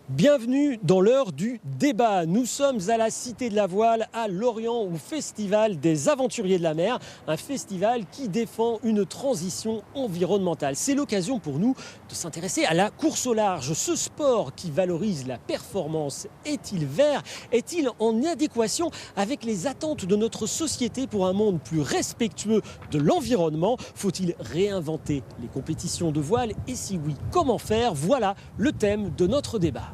Bienvenue dans l'heure du débat. Nous sommes à la Cité de la Voile, à Lorient, au Festival des Aventuriers de la Mer, un festival qui défend une transition environnementale. C'est l'occasion pour nous de s'intéresser à la course au large. Ce sport qui valorise la performance, est-il vert? Est-il en adéquation avec les attentes de notre société pour un monde plus respectueux de l'environnement? Faut-il réinventer les compétitions de voile? Et si oui, comment faire? Voilà le thème de notre débat.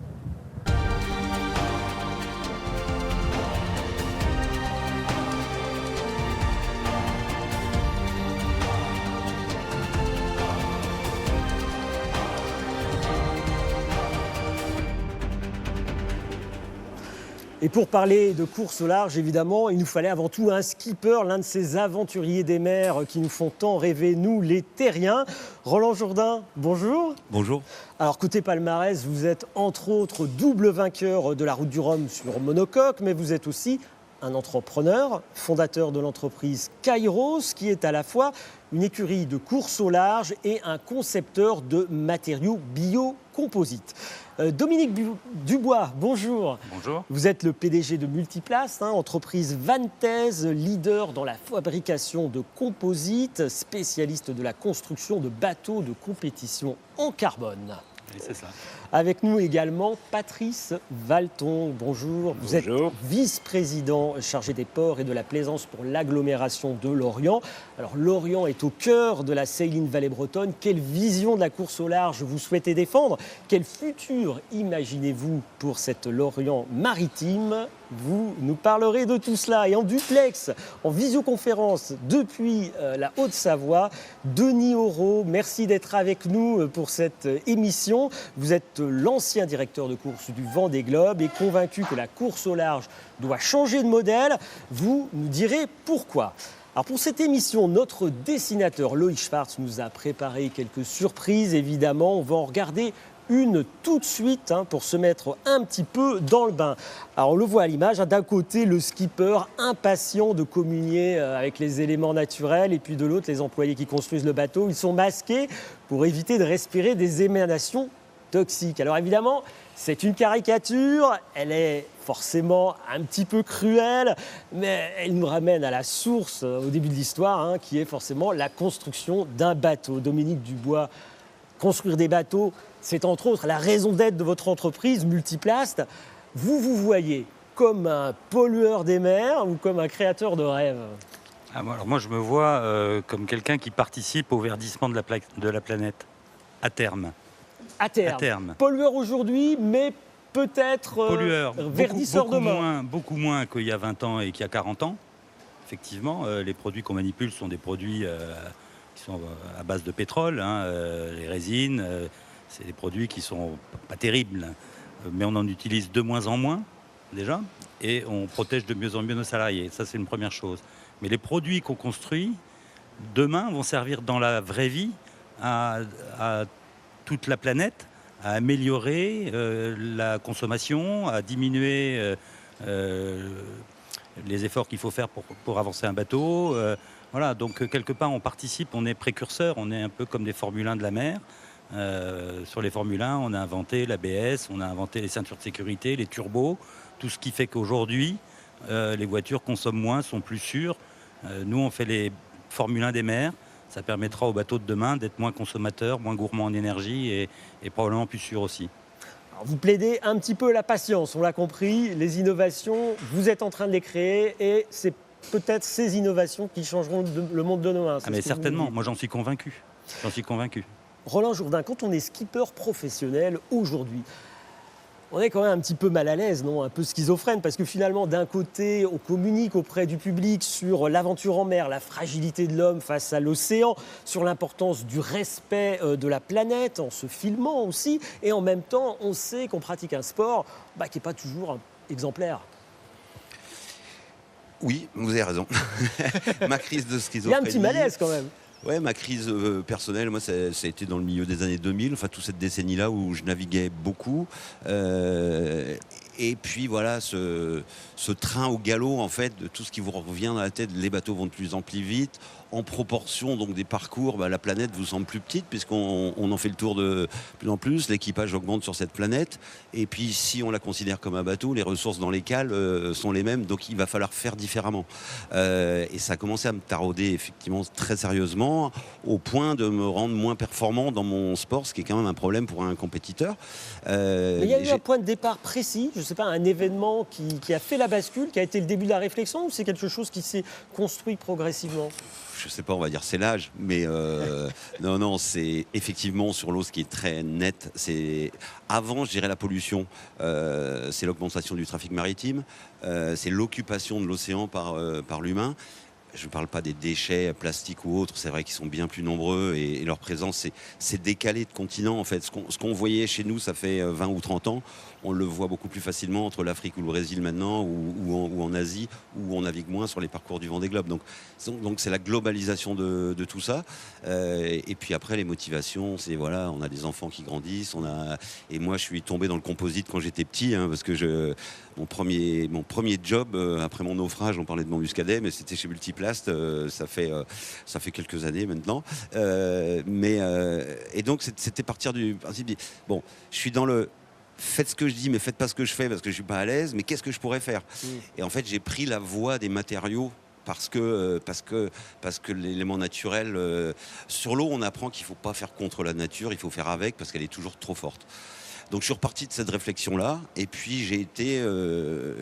Et pour parler de course au large, évidemment, il nous fallait avant tout un skipper, l'un de ces aventuriers des mers qui nous font tant rêver, nous, les terriens. Roland Jourdain, bonjour. Bonjour. Alors, côté palmarès, vous êtes entre autres double vainqueur de la Route du Rhum sur monocoque, mais vous êtes aussi un entrepreneur, fondateur de l'entreprise Kairos, qui est à la fois une écurie de course au large et un concepteur de matériaux biocomposites. Dominique Dubois, bonjour. Bonjour. Vous êtes le PDG de Multiplast, entreprise vantaise, leader dans la fabrication de composites, spécialiste de la construction de bateaux de compétition en carbone. Oui, c'est ça. Avec nous également Patrice Valton. Bonjour. Vous êtes vice-président chargé des ports et de la plaisance pour l'agglomération de Lorient. Alors Lorient est au cœur de la Sailing Vallée bretonne. Quelle vision de la course au large vous souhaitez défendre? Quel futur imaginez-vous pour cette Lorient maritime? Vous nous parlerez de tout cela. Et en duplex, en visioconférence depuis la Haute-Savoie, Denis Aurault, merci d'être avec nous pour cette émission. Vous êtes l'ancien directeur de course du Vendée Globe et convaincu que la course au large doit changer de modèle. Vous nous direz pourquoi. Alors pour cette émission, notre dessinateur Loïc Schwartz nous a préparé quelques surprises. Évidemment, on va en regarder une tout de suite pour se mettre un petit peu dans le bain. Alors on le voit à l'image, d'un côté le skipper impatient de communier avec les éléments naturels et puis de l'autre les employés qui construisent le bateau. Ils sont masqués pour éviter de respirer des émanations toxiques. Alors évidemment, c'est une caricature, elle est forcément un petit peu cruelle, mais elle nous ramène à la source au début de l'histoire, qui est forcément la construction d'un bateau. Dominique Dubois, construire des bateaux, c'est entre autres la raison d'être de votre entreprise Multiplast. Vous vous voyez comme un pollueur des mers ou comme un créateur de rêves? Alors moi, je me vois comme quelqu'un qui participe au verdissement de la planète, à terme. À terme. Pollueur aujourd'hui, mais peut-être verdisseur demain. Beaucoup moins qu'il y a 20 ans et qu'il y a 40 ans. Effectivement, les produits qu'on manipule sont des produits qui sont à base de pétrole, les résines. C'est des produits qui sont pas terribles, mais on en utilise de moins en moins déjà, et on protège de mieux en mieux nos salariés. Ça, c'est une première chose. Mais les produits qu'on construit demain vont servir dans la vraie vie à toute la planète, à améliorer la consommation, à diminuer les efforts qu'il faut faire pour avancer un bateau. Voilà, donc quelque part on participe, on est précurseur, on est un peu comme des Formule 1 de la mer. Sur les Formule 1, on a inventé l'ABS, on a inventé les ceintures de sécurité, les turbos, tout ce qui fait qu'aujourd'hui, les voitures consomment moins, sont plus sûres. Nous, on fait les Formule 1 des mers. Ça permettra aux bateaux de demain d'être moins consommateurs, moins gourmands en énergie et probablement plus sûrs aussi. Alors vous plaidez un petit peu la patience, on l'a compris, les innovations, vous êtes en train de les créer et c'est peut-être ces innovations qui changeront le monde de demain. Mais certainement, moi j'en suis convaincu. Roland Jourdain, quand on est skipper professionnel aujourd'hui, on est quand même un petit peu mal à l'aise, non? Un peu schizophrène, parce que finalement, d'un côté, on communique auprès du public sur l'aventure en mer, la fragilité de l'homme face à l'océan, sur l'importance du respect de la planète, en se filmant aussi, et en même temps, on sait qu'on pratique un sport qui n'est pas toujours exemplaire. Oui, vous avez raison. Ma crise de schizophrénie. Il y a un petit malaise quand même. Ouais, ma crise personnelle, moi, ça a été dans le milieu des années 2000, enfin toute cette décennie-là où je naviguais beaucoup. Euh, et puis voilà, ce train au galop, en fait, de tout ce qui vous revient dans la tête, les bateaux vont de plus en plus vite. En proportion donc des parcours, la planète vous semble plus petite puisqu'on en fait le tour de plus en plus. L'équipage augmente sur cette planète. Et puis si on la considère comme un bateau, les ressources dans les cales sont les mêmes, donc il va falloir faire différemment. Et ça a commencé à me tarauder effectivement très sérieusement, au point de me rendre moins performant dans mon sport, ce qui est quand même un problème pour un compétiteur. Mais il y a eu un point de départ précis, je ne sais pas, un événement qui a fait la bascule, qui a été le début de la réflexion, ou c'est quelque chose qui s'est construit progressivement? Je sais pas, on va dire c'est l'âge, mais non, c'est effectivement sur l'eau ce qui est très net. C'est avant, je dirais la pollution, c'est l'augmentation du trafic maritime, c'est l'occupation de l'océan par l'humain. Je ne parle pas des déchets plastiques ou autres, c'est vrai qu'ils sont bien plus nombreux et leur présence, c'est décalé de continent en fait. Ce qu'on voyait chez nous, ça fait 20 ou 30 ans, on le voit beaucoup plus facilement entre l'Afrique ou le Brésil maintenant, ou en Asie, où on navigue moins sur les parcours du Vendée Globe. Donc c'est la globalisation de tout ça. Et puis après, les motivations, c'est voilà, on a des enfants qui grandissent, et moi je suis tombé dans le composite quand j'étais petit, parce que mon premier job, après mon naufrage, on parlait de mon muscadet, mais c'était chez Multiplast, ça fait quelques années maintenant. Et donc c'était partir du principe, bon, je suis dans le faites ce que je dis, mais faites pas ce que je fais parce que je suis pas à l'aise, mais qu'est-ce que je pourrais faire? Et en fait, j'ai pris la voie des matériaux. Parce que l'élément naturel, sur l'eau, on apprend qu'il ne faut pas faire contre la nature, il faut faire avec parce qu'elle est toujours trop forte. Donc je suis reparti de cette réflexion-là, et puis j'ai été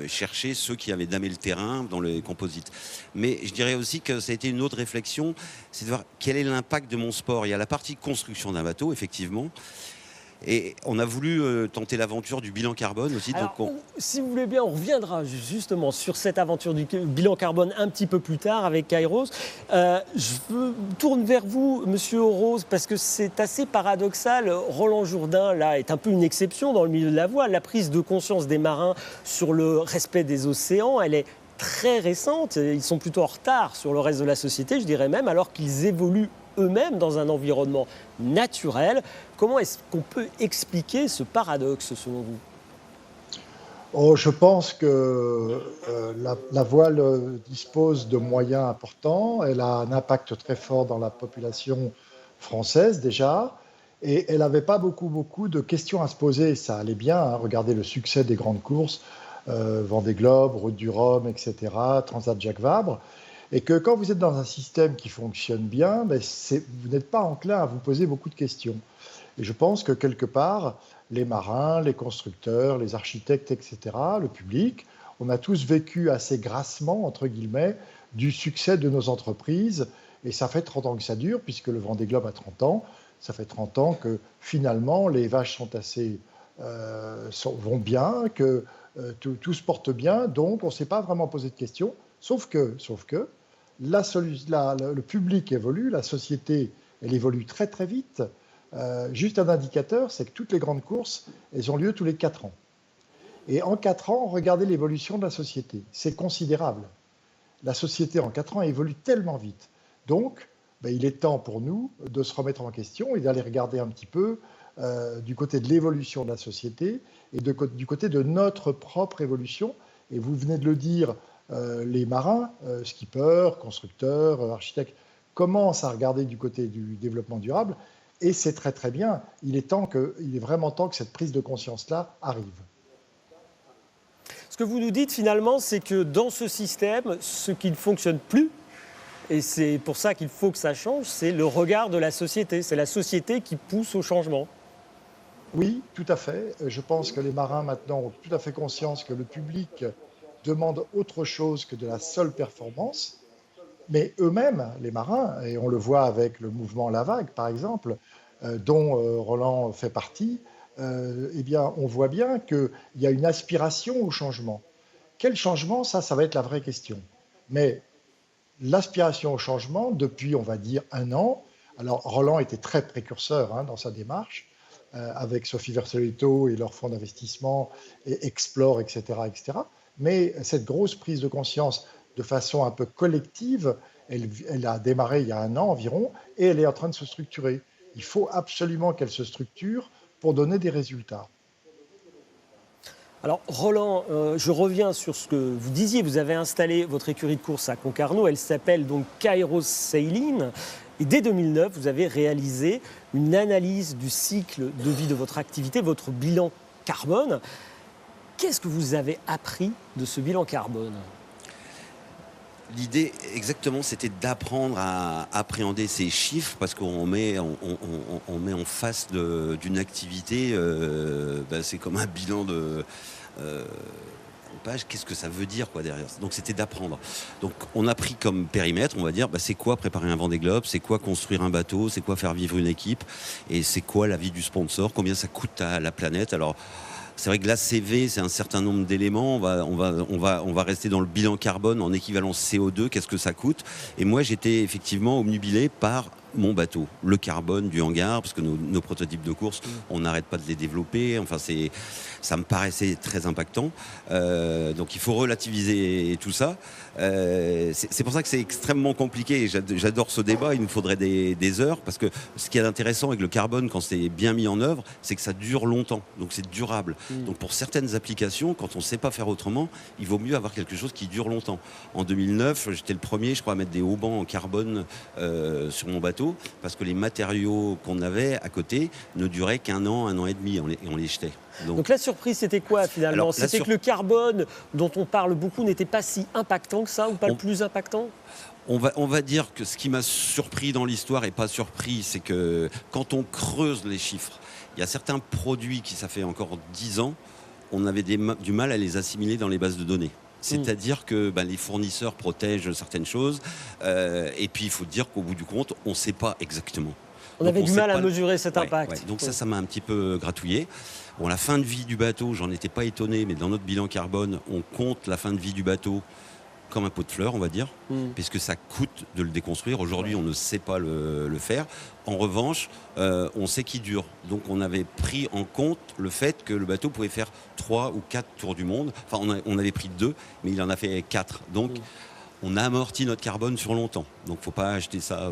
chercher ceux qui avaient damé le terrain dans les composites. Mais je dirais aussi que ça a été une autre réflexion, c'est de voir quel est l'impact de mon sport. Il y a la partie construction d'un bateau, effectivement, et on a voulu tenter l'aventure du bilan carbone aussi. Alors, si vous voulez bien, on reviendra justement sur cette aventure du bilan carbone un petit peu plus tard avec Kairos. Je tourne vers vous, Monsieur Orose, parce que c'est assez paradoxal. Roland Jourdain, là, est un peu une exception dans le milieu de la voile. La prise de conscience des marins sur le respect des océans, elle est très récente. Ils sont plutôt en retard sur le reste de la société, je dirais même, alors qu'ils évoluent eux-mêmes dans un environnement naturel. Comment est-ce qu'on peut expliquer ce paradoxe selon vous? Je pense que la voile dispose de moyens importants. Elle a un impact très fort dans la population française déjà. Et elle n'avait pas beaucoup de questions à se poser. Ça allait bien. Regardez le succès des grandes courses, Vendée Globe, Route du Rhum, etc., Transat Jacques Vabre. Et que quand vous êtes dans un système qui fonctionne bien, vous n'êtes pas enclin à vous poser beaucoup de questions. Et je pense que quelque part, les marins, les constructeurs, les architectes, etc., le public, on a tous vécu assez grassement, entre guillemets, du succès de nos entreprises. Et ça fait 30 ans que ça dure, puisque le Vendée Globe a 30 ans. Ça fait 30 ans que finalement, les vaches vont bien, que tout se porte bien. Donc, on ne s'est pas vraiment posé de questions. Sauf que le public évolue, la société, elle évolue très très vite. Juste un indicateur, c'est que toutes les grandes courses, elles ont lieu tous les 4 ans. Et en 4 ans, regardez l'évolution de la société. C'est considérable. La société, en 4 ans, évolue tellement vite. Donc, il est temps pour nous de se remettre en question et d'aller regarder un petit peu du côté de l'évolution de la société et du côté de notre propre évolution. Et vous venez de le dire, les marins, skippers, constructeurs, architectes, commencent à regarder du côté du développement durable. Et c'est très très bien. Il est vraiment temps que cette prise de conscience-là arrive. Ce que vous nous dites finalement, c'est que dans ce système, ce qui ne fonctionne plus, et c'est pour ça qu'il faut que ça change, c'est le regard de la société. C'est la société qui pousse au changement. Oui, tout à fait. Je pense que les marins maintenant ont tout à fait conscience que le public demande autre chose que de la seule performance. Mais eux-mêmes, les marins, et on le voit avec le mouvement La Vague, par exemple, dont Roland fait partie, on voit bien qu'il y a une aspiration au changement. Quel changement? Ça va être la vraie question. Mais l'aspiration au changement, depuis, on va dire, 1 an, alors Roland était très précurseur dans sa démarche, avec Sophie Versoletto et leur fonds d'investissement, et Explore, etc., etc. Mais cette grosse prise de conscience de façon un peu collective, Elle a démarré il y a 1 an environ et elle est en train de se structurer. Il faut absolument qu'elle se structure pour donner des résultats. Alors Roland, je reviens sur ce que vous disiez. Vous avez installé votre écurie de course à Concarneau. Elle s'appelle donc Kairos Sailing. Et dès 2009, vous avez réalisé une analyse du cycle de vie de votre activité, votre bilan carbone. Qu'est-ce que vous avez appris de ce bilan carbone ? L'idée, exactement, c'était d'apprendre à appréhender ces chiffres parce qu'on met en face d'une activité, c'est comme un bilan de page. Qu'est-ce que ça veut dire derrière ? Donc c'était d'apprendre. Donc on a pris comme périmètre, on va dire, c'est quoi préparer un Vendée Globe, c'est quoi construire un bateau, c'est quoi faire vivre une équipe, et c'est quoi la vie du sponsor, combien ça coûte à la planète. Alors c'est vrai que l'ACV, c'est un certain nombre d'éléments. On va rester dans le bilan carbone en équivalence CO2. Qu'est-ce que ça coûte ? Et moi, j'étais effectivement obnubilé par mon bateau, le carbone du hangar, parce que nos prototypes de course, on n'arrête pas de les développer. Enfin, ça me paraissait très impactant. Donc, il faut relativiser tout ça. C'est pour ça que c'est extrêmement compliqué. J'adore ce débat. Il nous faudrait des heures, parce que ce qui est intéressant avec le carbone, quand c'est bien mis en œuvre, c'est que ça dure longtemps. Donc, c'est durable. Donc, pour certaines applications, quand on ne sait pas faire autrement, il vaut mieux avoir quelque chose qui dure longtemps. En 2009, j'étais le premier, je crois, à mettre des haubans en carbone sur mon bateau, parce que les matériaux qu'on avait à côté ne duraient qu'1 an, 1 an et demi, et on les jetait. Donc la surprise, c'était quoi finalement ? C'était que le carbone dont on parle beaucoup n'était pas si impactant que ça, ou pas le plus impactant ? On va dire que ce qui m'a surpris dans l'histoire, et pas surpris, c'est que quand on creuse les chiffres, il y a certains produits qui, ça fait encore 10 ans, on avait du mal à les assimiler dans les bases de données. C'est-à-dire que les fournisseurs protègent certaines choses, et puis il faut dire qu'au bout du compte, on ne sait pas exactement. On avait du mal à mesurer cet impact. Ouais. Donc ça m'a un petit peu gratouillé. Bon, la fin de vie du bateau, j'en étais pas étonné, mais dans notre bilan carbone, on compte la fin de vie du bateau comme un pot de fleurs, on va dire, puisque ça coûte de le déconstruire. Aujourd'hui, on ne sait pas le faire. En revanche, on sait qu'il dure. Donc, on avait pris en compte le fait que le bateau pouvait faire 3 ou 4 tours du monde. Enfin, on avait pris 2, mais il en a fait 4. Donc, on a amorti notre carbone sur longtemps. Donc, il ne faut pas acheter ça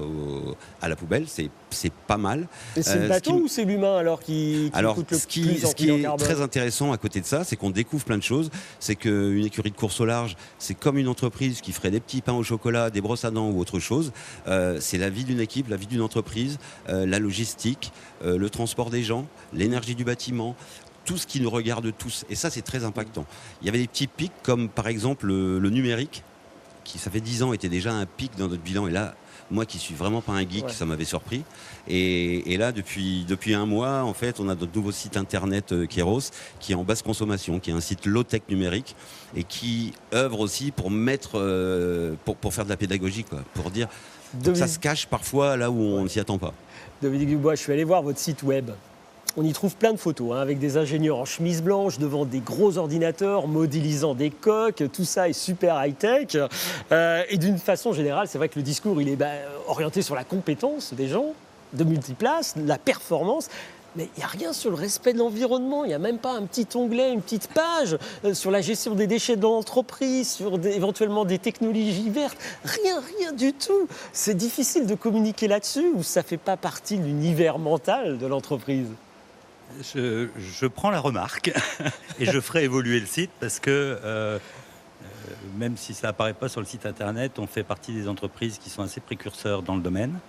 à la poubelle. C'est pas mal. Et c'est le bateau ou c'est l'humain qui coûte le plus en ce qui est très intéressant à côté de ça, c'est qu'on découvre plein de choses. C'est qu'une écurie de course au large, c'est comme une entreprise qui ferait des petits pains au chocolat, des brosses à dents ou autre chose. C'est la vie d'une équipe, la vie d'une entreprise, la logistique, le transport des gens, l'énergie du bâtiment, tout ce qui nous regarde tous. Et ça, c'est très impactant. Il y avait des petits pics comme par exemple le numérique, qui ça fait 10 ans était déjà un pic dans notre bilan, et là moi qui suis vraiment pas un geek, ça m'avait surpris, et là depuis 1 mois en fait on a notre nouveau site internet Kairos, qui est en basse consommation, qui est un site low-tech numérique, et qui œuvre aussi pour mettre pour faire de la pédagogie, pour dire que ça se cache parfois là où on ne s'y attend pas. Dominique Dubois, je suis allé voir votre site web. On y trouve plein de photos avec des ingénieurs en chemise blanche devant des gros ordinateurs modélisant des coques. Tout ça est super high-tech. Et d'une façon générale, c'est vrai que le discours il est orienté sur la compétence des gens, de multiplace, la performance. Mais il n'y a rien sur le respect de l'environnement. Il n'y a même pas un petit onglet, une petite page sur la gestion des déchets de l'entreprise, sur éventuellement des technologies vertes. Rien du tout. C'est difficile de communiquer là-dessus, ou ça ne fait pas partie de l'univers mental de l'entreprise ? Je prends la remarque et je ferai évoluer le site, parce que même si ça n'apparaît pas sur le site internet, on fait partie des entreprises qui sont assez précurseurs dans le domaine,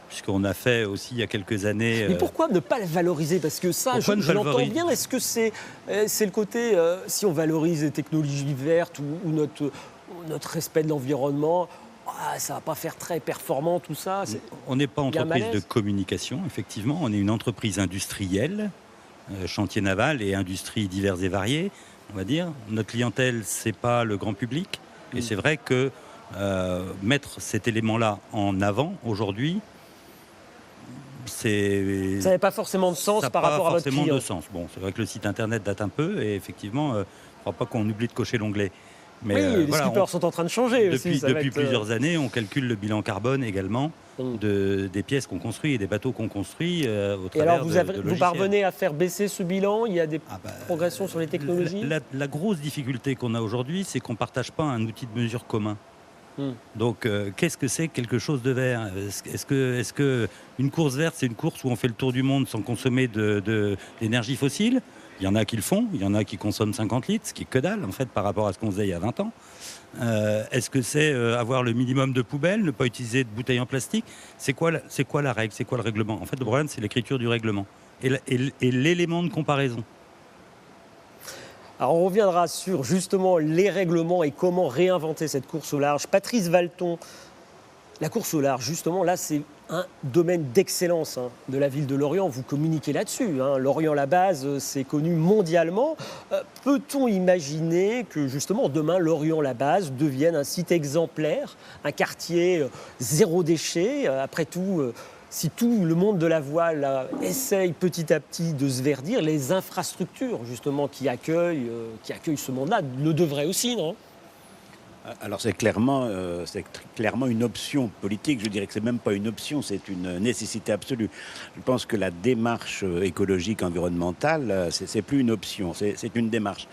puisqu'on a fait aussi il y a quelques années... Mais pourquoi ne pas le valoriser ? Parce que ça, je l'entends bien. Est-ce que c'est le côté, si on valorise les technologies vertes ou notre respect de l'environnement, ça ne va pas faire très performant tout ça. On n'est pas entreprise de communication, effectivement. On est une entreprise industrielle, chantier naval et industries diverses et variées, on va dire. Notre clientèle, ce n'est pas le grand public. Et c'est vrai que mettre cet élément-là en avant, aujourd'hui, ça n'avait pas forcément de sens par rapport à votre client. De sens. Bon, c'est vrai que le site internet date un peu, et effectivement, je ne crois pas qu'on oublie de cocher l'onglet. Mais les skippers sont en train de changer depuis plusieurs années, on calcule le bilan carbone également des pièces qu'on construit et des bateaux qu'on construit au travers de logiciels. Vous parvenez à faire baisser ce bilan ? Il y a des progressions sur les technologies ? La grosse difficulté qu'on a aujourd'hui, c'est qu'on ne partage pas un outil de mesure commun. Donc, qu'est-ce que c'est quelque chose de vert? Est-ce que une course verte, c'est une course où on fait le tour du monde sans consommer d'énergie fossile? Il y en a qui le font, il y en a qui consomment 50 litres, ce qui est que dalle, en fait, par rapport à ce qu'on faisait il y a 20 ans. Est-ce que c'est avoir le minimum de poubelles, ne pas utiliser de bouteilles en plastique? C'est quoi la règle? C'est quoi le règlement? En fait, le problème, c'est l'écriture du règlement et l'élément de comparaison. Alors on reviendra sur justement les règlements et comment réinventer cette course au large. Patrice Valton, la course au large, justement, là c'est un domaine d'excellence de la ville de Lorient. Vous communiquez là-dessus. Lorient-la-Base, c'est connu mondialement. Peut-on imaginer que justement demain, Lorient-la-Base devienne un site exemplaire, un quartier zéro déchet? Après tout, si tout le monde de la voile essaye petit à petit de se verdir, les infrastructures justement qui accueillent ce monde-là le devraient aussi, non? Alors c'est clairement une option politique. Je dirais que c'est même pas une option, c'est une nécessité absolue. Je pense que la démarche écologique environnementale, c'est plus une option, c'est une démarche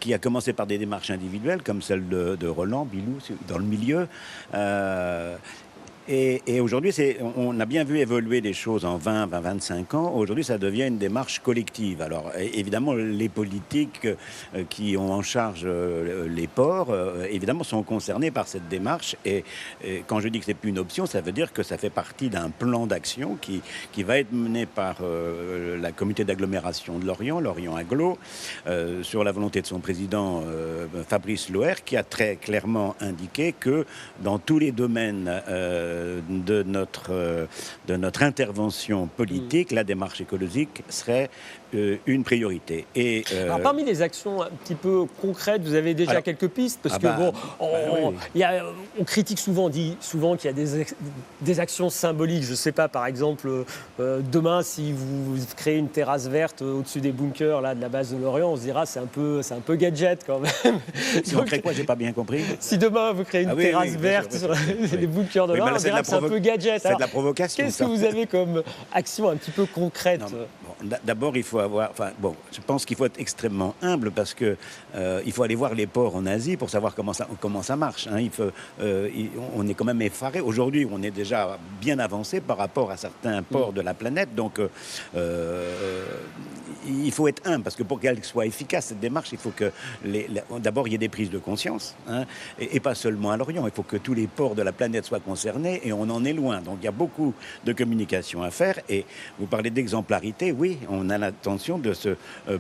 qui a commencé par des démarches individuelles comme celle de Roland Bilou dans le milieu. Et aujourd'hui, on a bien vu évoluer les choses en 20-25 ans. Aujourd'hui, ça devient une démarche collective. Alors, évidemment, les politiques qui ont en charge les ports, évidemment, sont concernés par cette démarche. Et quand je dis que c'est plus une option, ça veut dire que ça fait partie d'un plan d'action qui va être mené par la communauté d'agglomération de Lorient, Lorient Agglo, sur la volonté de son président Fabrice Loher, qui a très clairement indiqué que dans tous les domaines de notre intervention politique, la démarche écologique serait une priorité. Alors, parmi les actions un petit peu concrètes, vous avez déjà quelques pistes, parce que on critique souvent, on dit souvent qu'il y a des actions symboliques. Je ne sais pas, par exemple, demain, si vous créez une terrasse verte au-dessus des bunkers là, de la base de Lorient, on se dira c'est un peu gadget quand même. Si on crée quoi, j'ai pas bien compris. Si demain vous créez une terrasse verte sur les bunkers de Lorient, on dira que c'est un peu gadget. C'est de la provocation. Qu'est-ce que vous avez comme action un petit peu concrète? D'abord, il faut je pense qu'il faut être extrêmement humble parce que il faut aller voir les ports en Asie pour savoir comment ça marche. On est quand même effaré. Aujourd'hui, on est déjà bien avancé par rapport à certains ports de la planète. Donc, il faut être humble parce que pour qu'elle soit efficace, cette démarche, il faut que d'abord il y ait des prises de conscience, et pas seulement à Lorient. Il faut que tous les ports de la planète soient concernés et on en est loin. Donc, il y a beaucoup de communication à faire. Et vous parlez d'exemplarité, oui. On a l'intention de se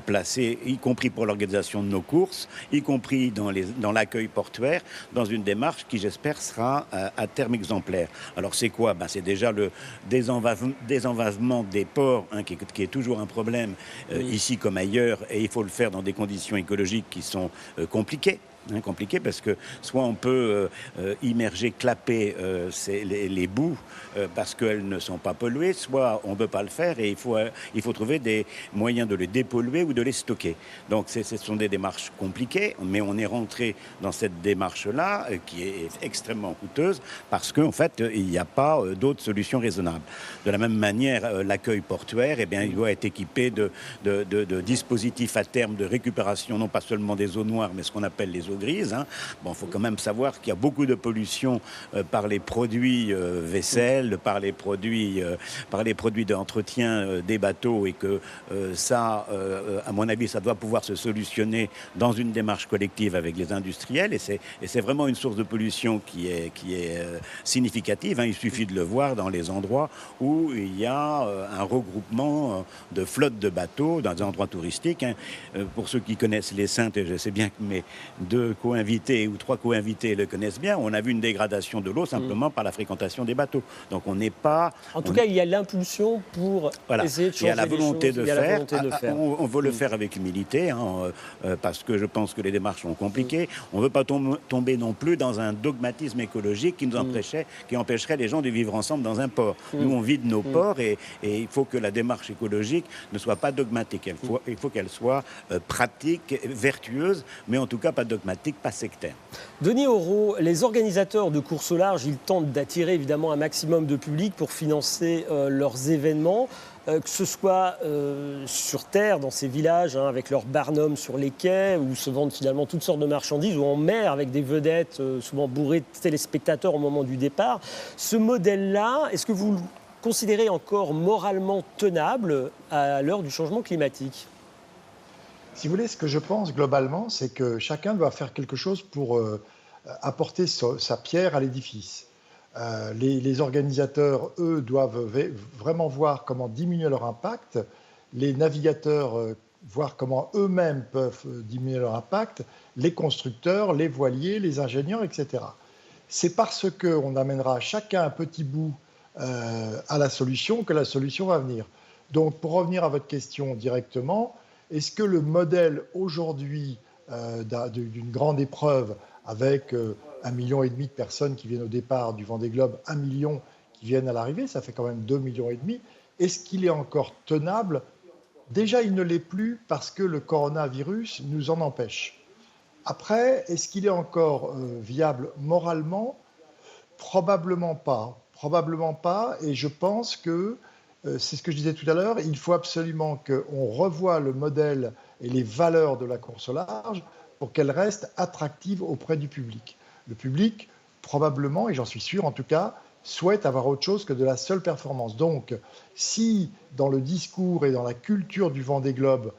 placer, y compris pour l'organisation de nos courses, y compris dans l'accueil portuaire, dans une démarche qui, j'espère, sera à terme exemplaire. Alors, c'est quoi? C'est déjà le désenvasement des ports, qui est toujours un problème ici comme ailleurs, et il faut le faire dans des conditions écologiques qui sont compliquées. Compliqué parce que soit on peut immerger, clapper les boues parce qu'elles ne sont pas polluées, soit on ne peut pas le faire et il faut trouver des moyens de les dépolluer ou de les stocker. Donc ce sont des démarches compliquées, mais on est rentré dans cette démarche-là qui est extrêmement coûteuse parce qu'en fait, il n'y a pas d'autres solutions raisonnables. De la même manière, l'accueil portuaire, il doit être équipé de dispositifs à terme de récupération, non pas seulement des eaux noires, mais ce qu'on appelle les eaux grises. Il faut quand même savoir qu'il y a beaucoup de pollution par les produits vaisselle, par les produits d'entretien des bateaux et que ça, à mon avis, ça doit pouvoir se solutionner dans une démarche collective avec les industriels et c'est vraiment une source de pollution qui est significative. Il suffit de le voir dans les endroits où il y a un regroupement de flottes de bateaux dans des endroits touristiques. Pour ceux qui connaissent les Saintes, et je sais bien que mes deux co-invités ou trois co-invités le connaissent bien, on a vu une dégradation de l'eau simplement par la fréquentation des bateaux. Donc on n'est pas... En tout cas, il y a l'impulsion pour essayer de changer il y a la volonté les choses. De faire. On veut le faire avec humilité, parce que je pense que les démarches sont compliquées. On ne veut pas tomber non plus dans un dogmatisme écologique qui empêcherait les gens de vivre ensemble dans un port. Nous, on vide nos ports et il faut que la démarche écologique ne soit pas dogmatique. Il faut qu'elle soit pratique, vertueuse, mais en tout cas pas dogmatique, pas sectaire. Denis Aurault, les organisateurs de courses au large, ils tentent d'attirer évidemment un maximum de public pour financer leurs événements. que ce soit sur terre, dans ces villages, avec leurs barnums sur les quais, où se vendent finalement toutes sortes de marchandises, ou en mer, avec des vedettes souvent bourrées de téléspectateurs au moment du départ. Ce modèle-là, est-ce que vous le considérez encore moralement tenable à l'heure du changement climatique ? Si vous voulez, ce que je pense globalement, c'est que chacun doit faire quelque chose pour apporter sa pierre à l'édifice. Les organisateurs, eux, doivent vraiment voir comment diminuer leur impact. Les navigateurs, voir comment eux-mêmes peuvent diminuer leur impact. Les constructeurs, les voiliers, les ingénieurs, etc. C'est parce qu'on amènera chacun un petit bout à la solution que la solution va venir. Donc, pour revenir à votre question directement, est-ce que le modèle aujourd'hui d'une grande épreuve avec 1,5 million de personnes qui viennent au départ du Vendée Globe, 1 million qui viennent à l'arrivée, ça fait quand même 2,5 millions, est-ce qu'il est encore tenable ? Déjà, il ne l'est plus parce que le coronavirus nous en empêche. Après, est-ce qu'il est encore viable moralement ? Probablement pas. Probablement pas, et je pense que c'est ce que je disais tout à l'heure, il faut absolument qu'on revoie le modèle et les valeurs de la course au large pour qu'elles restent attractives auprès du public. Le public, probablement, et j'en suis sûr en tout cas, souhaite avoir autre chose que de la seule performance. Donc, si dans le discours et dans la culture du Vendée Globe,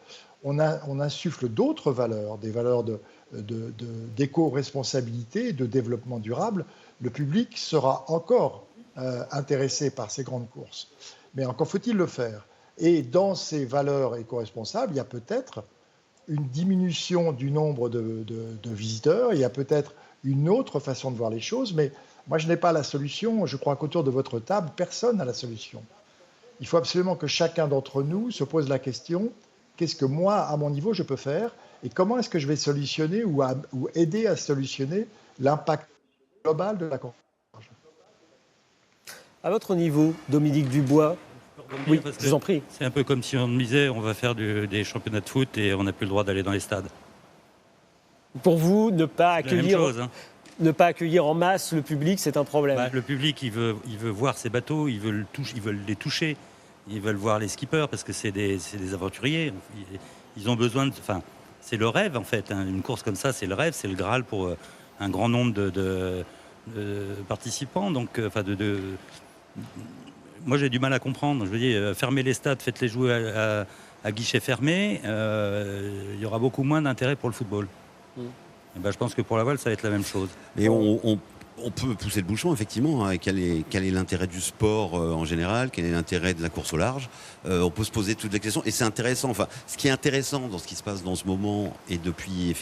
on insuffle d'autres valeurs, des valeurs d'éco-responsabilité et de développement durable, le public sera encore intéressé par ces grandes courses. Mais encore faut-il le faire. Et dans ces valeurs éco-responsables, il y a peut-être une diminution du nombre de visiteurs, il y a peut-être une autre façon de voir les choses, mais moi je n'ai pas la solution, je crois qu'autour de votre table, personne n'a la solution. Il faut absolument que chacun d'entre nous se pose la question, qu'est-ce que moi, à mon niveau, je peux faire, et comment est-ce que je vais solutionner ou aider à solutionner l'impact global de la course. À votre niveau, Dominique Dubois, oui, je vous en prie. C'est un peu comme si on me disait on va faire des championnats de foot et on n'a plus le droit d'aller dans les stades. Pour vous, ne pas accueillir, chose, hein. Ne pas accueillir en masse le public, c'est un problème. Le public, il veut voir ces bateaux, ils veulent les toucher, ils veulent voir les skippers parce que c'est des aventuriers. Ils ont besoin de... Enfin, c'est le rêve en fait. Une course comme ça, c'est le rêve, c'est le Graal pour un grand nombre de participants. Donc, moi, j'ai du mal à comprendre. Je veux dire, fermez les stades, faites-les jouer à guichet fermé. Il y aura beaucoup moins d'intérêt pour le football. Et je pense que pour la voile, ça va être la même chose. Et on peut pousser le bouchon, effectivement. Quel est l'intérêt du sport en général ? Quel est l'intérêt de la course au large ? On peut se poser toutes les questions. Et c'est intéressant. Enfin, ce qui est intéressant dans ce qui se passe dans ce moment, et depuis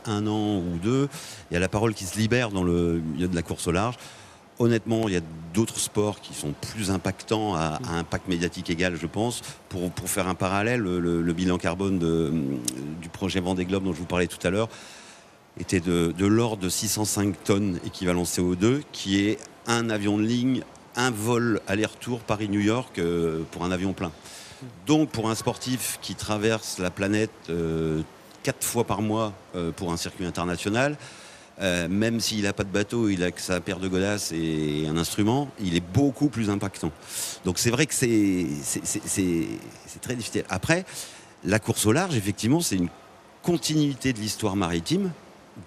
1 an ou 2, il y a la parole qui se libère dans le milieu de la course au large. Honnêtement, il y a d'autres sports qui sont plus impactants à impact médiatique égal, je pense. Pour faire un parallèle, le bilan carbone du projet Vendée Globe dont je vous parlais tout à l'heure était de l'ordre de 605 tonnes équivalent CO2, qui est un avion de ligne, un vol aller-retour Paris-New York pour un avion plein. Donc pour un sportif qui traverse la planète 4 fois par mois pour un circuit international, même s'il n'a pas de bateau, il a que sa paire de godasses et un instrument, il est beaucoup plus impactant. Donc c'est vrai que c'est très difficile. Après, la course au large, effectivement, c'est une continuité de l'histoire maritime.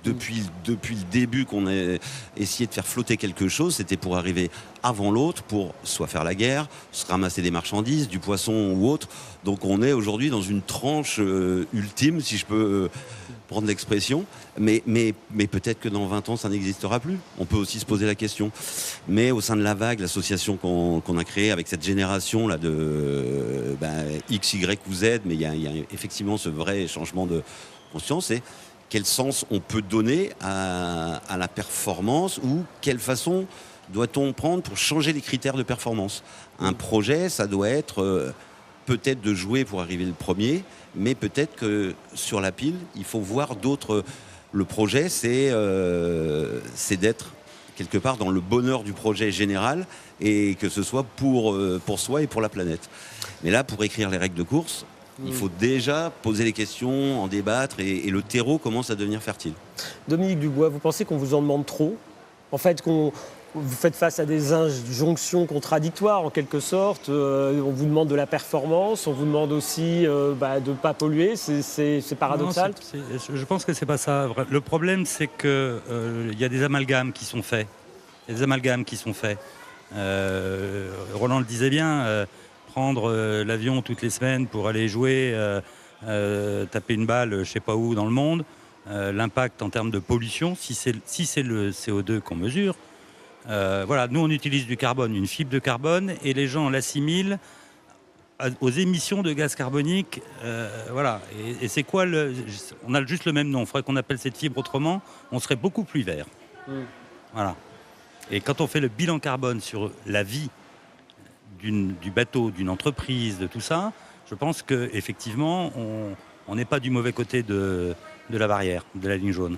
Depuis le début qu'on a essayé de faire flotter quelque chose, c'était pour arriver avant l'autre, pour soit faire la guerre, se ramasser des marchandises, du poisson ou autre. Donc on est aujourd'hui dans une tranche ultime, si je peux prendre l'expression. Mais peut-être que dans 20 ans, ça n'existera plus. On peut aussi se poser la question. Mais au sein de la Vague, l'association qu'on a créée avec cette génération là de X, Y ou Z, mais il y a effectivement ce vrai changement de conscience, et quel sens on peut donner à la performance, ou quelle façon doit-on prendre pour changer les critères de performance. Un projet, ça doit être peut-être de jouer pour arriver le premier, mais peut-être que sur la pile, il faut voir d'autres. Le projet, c'est d'être quelque part dans le bonheur du projet général, et que ce soit pour soi et pour la planète. Mais là, pour écrire les règles de course, il faut déjà poser les questions, en débattre, et le terreau commence à devenir fertile. Dominique Dubois, vous pensez qu'on vous en demande trop ? En fait, qu'on vous faites face à des injonctions contradictoires en quelque sorte. On vous demande de la performance, on vous demande aussi de ne pas polluer. C'est paradoxal. Non, je pense que c'est pas ça. Le problème, c'est que y a des amalgames qui sont faits. Roland le disait bien. Prendre l'avion toutes les semaines pour aller jouer, taper une balle, je ne sais pas où dans le monde. L'impact en termes de pollution, si c'est le CO2 qu'on mesure. Voilà, nous on utilise du carbone, une fibre de carbone, et les gens l'assimilent aux émissions de gaz carbonique. Voilà. Et c'est quoi on a juste le même nom. Il faudrait qu'on appelle cette fibre autrement. On serait beaucoup plus vert. Voilà. Et quand on fait le bilan carbone sur la vie du bateau, d'une entreprise, de tout ça, je pense qu'effectivement, on n'est pas du mauvais côté de la barrière, de la ligne jaune.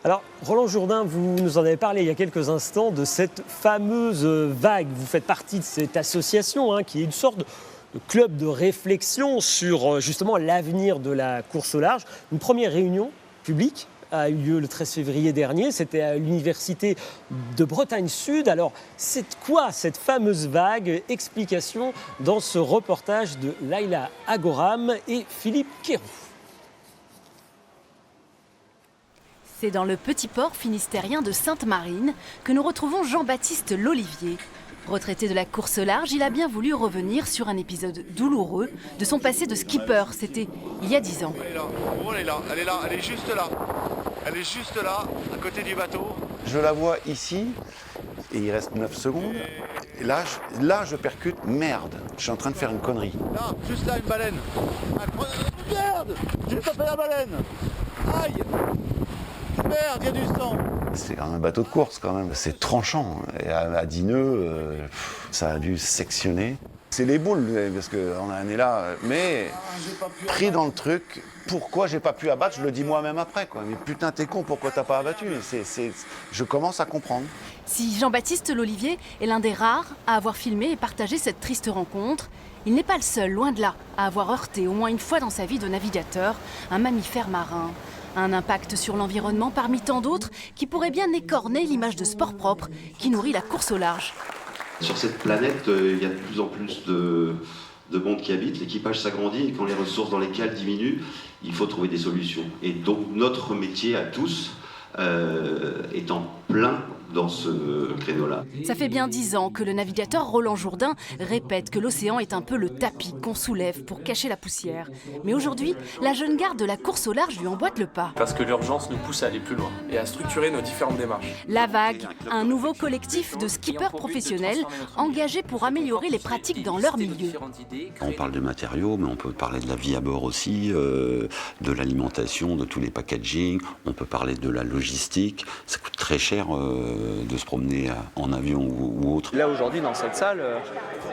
Alors, Roland Jourdain, vous nous en avez parlé il y a quelques instants de cette fameuse vague. Vous faites partie de cette association qui est une sorte de club de réflexion sur justement l'avenir de la course au large. Une première réunion publique a eu lieu le 13 février dernier. C'était à l'université de Bretagne Sud. Alors, c'est quoi cette fameuse vague? Explication dans ce reportage de Laïla Agoram et Philippe Quéroux. C'est dans le petit port finistérien de Sainte-Marine que nous retrouvons Jean-Baptiste Lolivier. Retraité de la course large, il a bien voulu revenir sur un épisode douloureux de son passé de skipper. C'était il y a 10 ans. Elle est juste là. Elle est juste là, à côté du bateau. Je la vois ici, et il reste 9 secondes. Et là, je percute, merde, je suis en train de faire une connerie. Là, juste là, une baleine. Merde, j'ai tapé la baleine. Aïe. Merde, il y a du sang. C'est quand même un bateau de course, quand même. C'est tranchant. Et à 10 nœuds, ça a dû sectionner. C'est les boules, parce qu'on en est là. Mais pris dans le truc, pourquoi j'ai pas pu abattre, je le dis moi-même après, quoi. Mais putain, t'es con, pourquoi t'as pas abattu? Je commence à comprendre. Si Jean-Baptiste Lolivier est l'un des rares à avoir filmé et partagé cette triste rencontre, il n'est pas le seul, loin de là, à avoir heurté au moins une fois dans sa vie de navigateur un mammifère marin. Un impact sur l'environnement parmi tant d'autres qui pourrait bien écorner l'image de sport propre qui nourrit la course au large. Sur cette planète, il y a de plus en plus de monde qui habite, l'équipage s'agrandit et quand les ressources dans les cales diminuent, il faut trouver des solutions. Et donc notre métier à tous est en plein dans ce créneau-là. Ça fait bien 10 ans que le navigateur Roland Jourdain répète que l'océan est un peu le tapis qu'on soulève pour cacher la poussière. Mais aujourd'hui, la jeune garde de la course au large lui emboîte le pas. Parce que l'urgence nous pousse à aller plus loin et à structurer nos différentes démarches. La Vague, un nouveau collectif de skippers professionnels engagés pour améliorer les pratiques dans leur milieu. On parle de matériaux, mais on peut parler de la vie à bord aussi, de l'alimentation, de tous les packaging, on peut parler de la logistique. Ça coûte très cher de se promener en avion ou autre. Là aujourd'hui dans cette salle,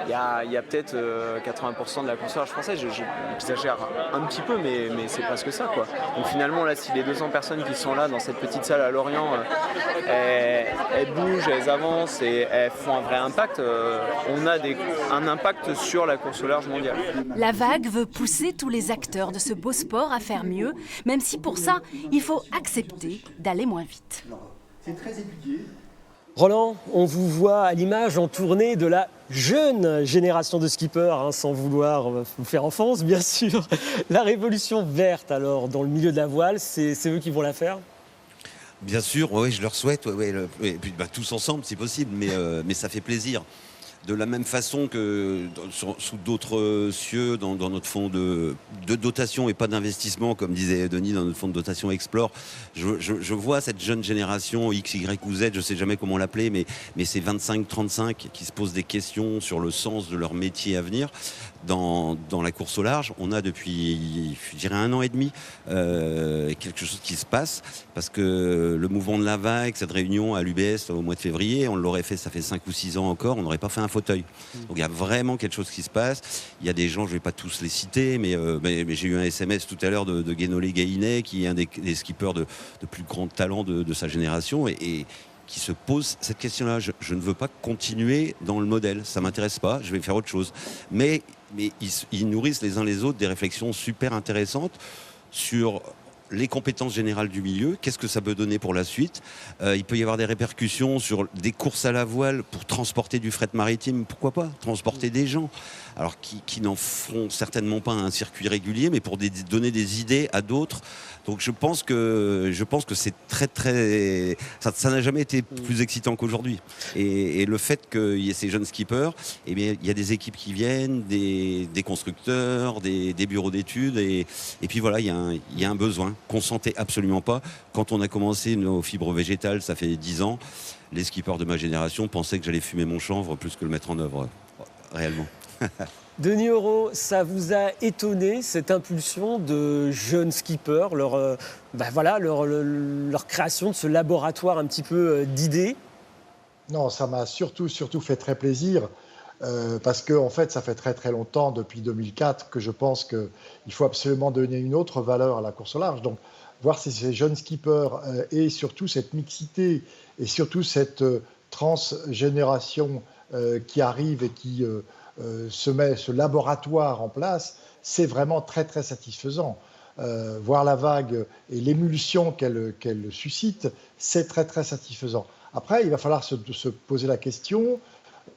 il y a peut-être 80% de la course au large française. J'exagère un petit peu, mais c'est presque ça, quoi. Donc finalement là, si les 200 personnes qui sont là dans cette petite salle à Lorient, elles bougent, elles avancent et elles font un vrai impact, on a un impact sur la course au large mondiale. La Vague veut pousser tous les acteurs de ce beau sport à faire mieux, même si pour ça, il faut accepter d'aller moins vite. C'est très étudié. Roland, on vous voit à l'image en tournée de la jeune génération de skippers, sans vouloir vous faire offense, bien sûr. La révolution verte, alors, dans le milieu de la voile, c'est eux qui vont la faire? Bien sûr, oui, je leur souhaite, et puis tous ensemble si possible, mais ça fait plaisir. De la même façon que sous d'autres cieux, dans notre fonds de dotation et pas d'investissement, comme disait Denis, dans notre fonds de dotation Explore, je vois cette jeune génération X, Y ou Z, je ne sais jamais comment l'appeler, mais c'est 25-35 qui se posent des questions sur le sens de leur métier à venir. Dans la course au large, on a depuis, je dirais, 1 an et demi quelque chose qui se passe, parce que le mouvement de la Vague, cette réunion à l'UBS au mois de février, on l'aurait fait, ça fait 5 ou 6 ans encore, on n'aurait pas fait un fauteuil. Donc il y a vraiment quelque chose qui se passe. Il y a des gens, je ne vais pas tous les citer, mais j'ai eu un SMS tout à l'heure de Guénolé Gaïnet, qui est un des skippers de plus grand talent de sa génération, et qui se pose cette question-là. Je ne veux pas continuer dans le modèle, ça ne m'intéresse pas, je vais faire autre chose. Mais ils nourrissent les uns les autres des réflexions super intéressantes sur les compétences générales du milieu, qu'est-ce que ça peut donner pour la suite. Il peut y avoir des répercussions sur des courses à la voile pour transporter du fret maritime, pourquoi pas, transporter des gens, alors qui n'en feront certainement pas un circuit régulier, mais pour donner des idées à d'autres. Donc je pense que c'est très... Ça n'a jamais été plus excitant qu'aujourd'hui. Et le fait qu'il y ait ces jeunes skippers, eh bien, il y a des équipes qui viennent, des constructeurs, des bureaux d'études, et puis voilà, il y a un besoin qu'on sentait absolument pas. Quand on a commencé nos fibres végétales, ça fait 10 ans, les skippers de ma génération pensaient que j'allais fumer mon chanvre plus que le mettre en œuvre, réellement. Denis Oraud, ça vous a étonné, cette impulsion de jeunes skippers, leur création de ce laboratoire un petit peu d'idées? Non, ça m'a surtout fait très plaisir, parce que en fait, ça fait très longtemps, depuis 2004, que je pense qu'il faut absolument donner une autre valeur à la course au large. Donc, voir ces jeunes skippers et surtout cette mixité et surtout cette transgénération qui arrive et qui se met ce laboratoire en place, c'est vraiment très satisfaisant. Voir la vague et l'émulsion qu'elle suscite, c'est très satisfaisant. Après, il va falloir se poser la question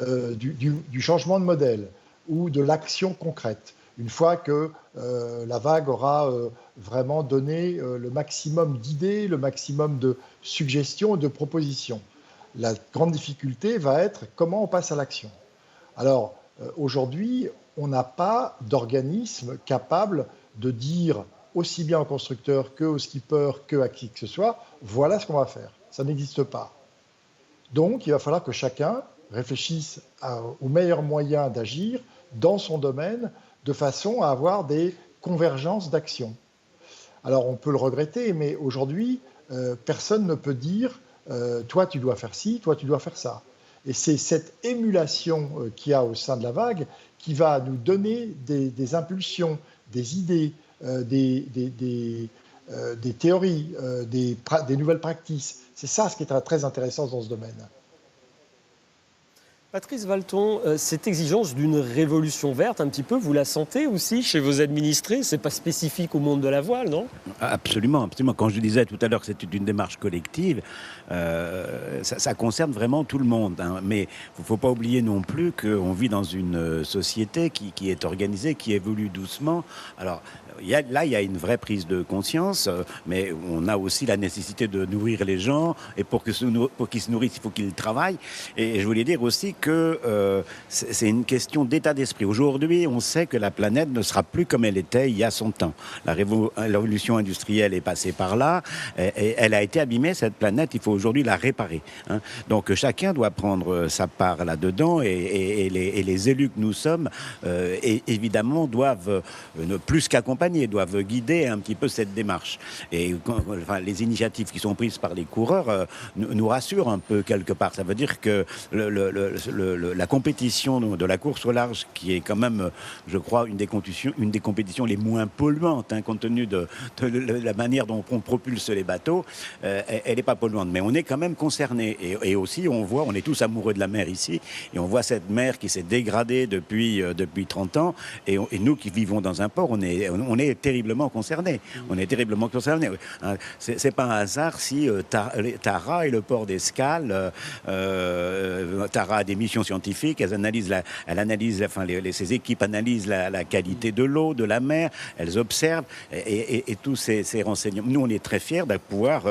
du changement de modèle ou de l'action concrète. Une fois que la vague aura vraiment donné le maximum d'idées, le maximum de suggestions et de propositions. La grande difficulté va être comment on passe à l'action. Alors, aujourd'hui, on n'a pas d'organisme capable de dire aussi bien aux constructeurs qu'aux skippers qu'à qui que ce soit, voilà ce qu'on va faire. Ça n'existe pas. Donc, il va falloir que chacun réfléchisse aux meilleurs moyens d'agir dans son domaine de façon à avoir des convergences d'action. Alors, on peut le regretter, mais aujourd'hui, personne ne peut dire toi, tu dois faire ci, toi, tu dois faire ça. Et c'est cette émulation qu'il y a au sein de la vague qui va nous donner des impulsions, des idées, des théories, des nouvelles pratiques. C'est ça ce qui est très intéressant dans ce domaine. Patrice Valton, cette exigence d'une révolution verte, un petit peu, vous la sentez aussi chez vos administrés? C'est pas spécifique au monde de la voile, non? Absolument. Quand je disais tout à l'heure que c'était une démarche collective, ça concerne vraiment tout le monde. Hein. Mais il ne faut pas oublier non plus qu'on vit dans une société qui est organisée, qui évolue doucement. Alors, il y a une vraie prise de conscience, mais on a aussi la nécessité de nourrir les gens, et pour qu'ils se nourrissent, il faut qu'ils travaillent. Et je voulais dire aussi que c'est une question d'état d'esprit. Aujourd'hui, on sait que la planète ne sera plus comme elle était il y a 100 ans. La révolution industrielle est passée par là, et elle a été abîmée, cette planète, il faut aujourd'hui la réparer. Hein. Donc chacun doit prendre sa part là-dedans, et les élus que nous sommes, évidemment, doivent plus qu'accompagner, doivent guider un petit peu cette démarche. Et les initiatives qui sont prises par les coureurs nous rassurent un peu quelque part. Ça veut dire que la compétition de la course au large, qui est quand même, je crois, une des compétitions les moins polluantes, hein, compte tenu de la manière dont on propulse les bateaux, elle n'est pas polluante. Mais on est quand même concerné. Et aussi, on est tous amoureux de la mer ici, et on voit cette mer qui s'est dégradée depuis 30 ans, et nous qui vivons dans un port, on est terriblement concernés. On est terriblement concernés. C'est pas un hasard si Tara et le port d'Escale, Tara a des missions scientifiques, ces équipes analysent la qualité de l'eau, de la mer, elles observent, et tous ces renseignements. Nous, on est très fiers de pouvoir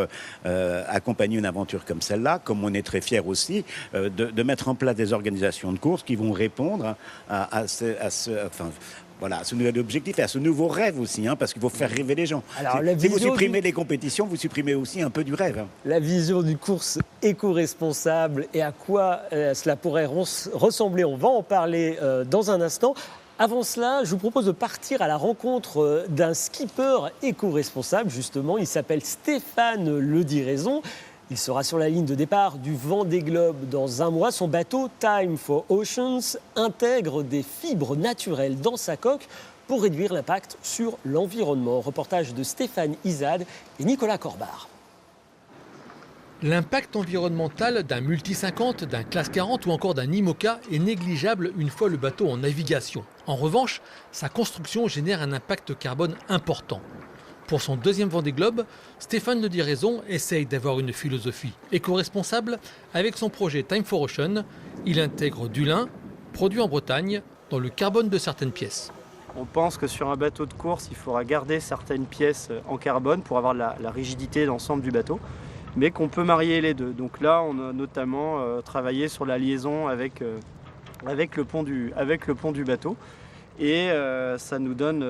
accompagner une aventure comme celle-là, comme on est très fiers aussi de mettre en place des organisations de course qui vont répondre à ce nouvel objectif et à ce nouveau rêve aussi, hein, parce qu'il faut faire rêver les gens. Alors, si vous supprimez les compétitions, vous supprimez aussi un peu du rêve. Hein. La vision d'une course éco-responsable et à quoi cela pourrait ressembler, on va en parler dans un instant. Avant cela, je vous propose de partir à la rencontre d'un skipper éco-responsable, justement. Il s'appelle Stéphane Lediraison. Il sera sur la ligne de départ du Vendée Globe dans un mois. Son bateau Time for Oceans intègre des fibres naturelles dans sa coque pour réduire l'impact sur l'environnement. Reportage de Stéphane Izad et Nicolas Corbard. L'impact environnemental d'un Multi 50, d'un Classe 40 ou encore d'un IMOCA est négligeable une fois le bateau en navigation. En revanche, sa construction génère un impact carbone important. Pour son deuxième Vendée Globe, Stéphane Le Diraison essaye d'avoir une philosophie éco-responsable. Avec son projet Time for Ocean, il intègre du lin, produit en Bretagne, dans le carbone de certaines pièces. On pense que sur un bateau de course, il faudra garder certaines pièces en carbone pour avoir la rigidité d'ensemble du bateau, mais qu'on peut marier les deux. Donc là, on a notamment travaillé sur la liaison avec le pont du bateau. Et ça nous donne,